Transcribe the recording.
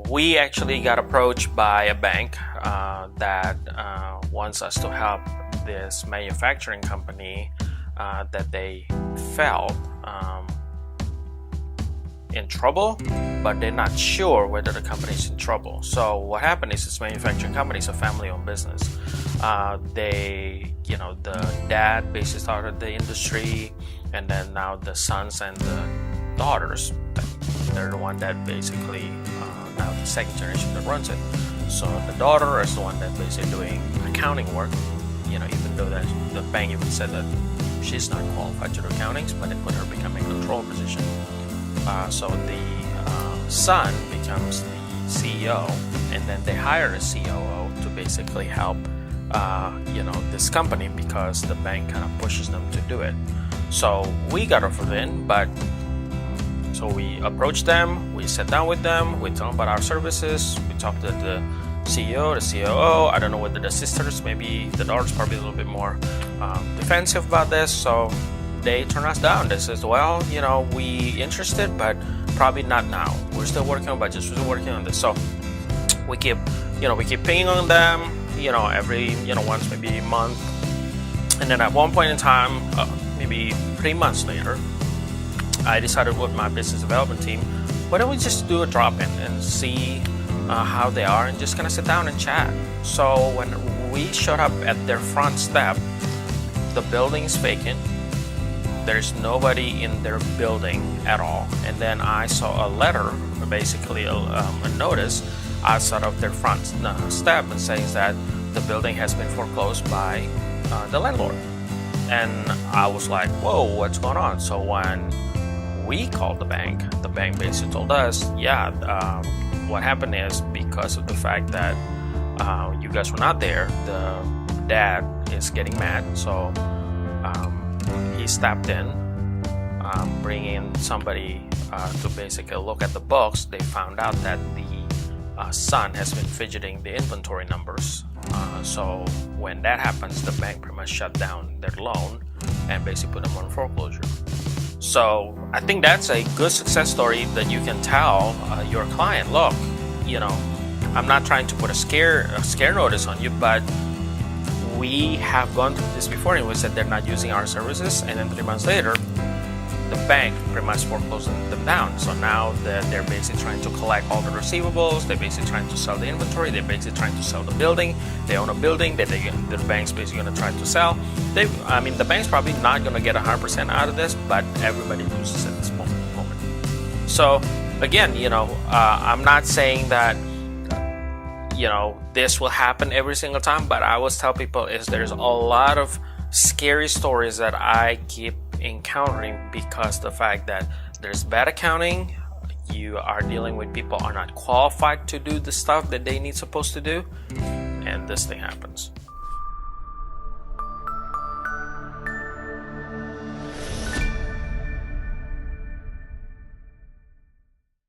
We actually got approached by a bank that wants us to help this manufacturing company that they felt in trouble, but they're not sure whether the company is in trouble. So what happened is this manufacturing company is a family-owned business. The dad basically started the industry, and then now the sons and the daughters, they're the one that basically now the second generation that runs it. So the daughter is the one that basically doing accounting work. Even though that the bank even said that she's not qualified to do accountings, but they put her becoming a control position. So the son becomes the CEO, and then they hire a COO to basically help this company, because the bank kind of pushes them to do it. So we got offered in, so we approached them, we sat down with them, we told them about our services, we talked to the CEO, the COO. I don't know whether the sisters, maybe the daughter's probably a little bit more defensive about this, so they turned us down. They says, well, we interested, but probably not now. We're still working on budgets, we're still working on this. So we keep pinging on them, every, once, maybe a month. And then at one point in time, maybe 3 months later, I decided with my business development team, why don't we just do a drop-in and see how they are and just kind of sit down and chat. So when we showed up at their front step, the building is vacant. There's nobody in their building at all. And then I saw a letter, basically a notice outside of their front step, and says that the building has been foreclosed by the landlord. And I was like, whoa, what's going on? So when we called the bank basically told us, what happened is, because of the fact that you guys were not there, the dad is getting mad. So he stepped in, bringing in somebody to basically look at the books. They found out that the son has been fidgeting the inventory numbers. So when that happens, the bank pretty much shut down their loan and basically put them on foreclosure. So I think that's a good success story that you can tell your client, look, I'm not trying to put a scare notice on you, but we have gone through this before, and we said they're not using our services, and then 3 months later, the bank pretty much foreclosing them down. So now they're basically trying to collect all the receivables. They're basically trying to sell the inventory. They're basically trying to sell the building. They own a building that the bank's basically going to try to sell. The bank's probably not going to get 100% out of this, but everybody loses at this moment. So again, I'm not saying that this will happen every single time, but I always tell people there's a lot of scary stories that I keep encountering, because the fact that there's bad accounting, you are dealing with people are not qualified to do the stuff that they need supposed to do, and this thing happens.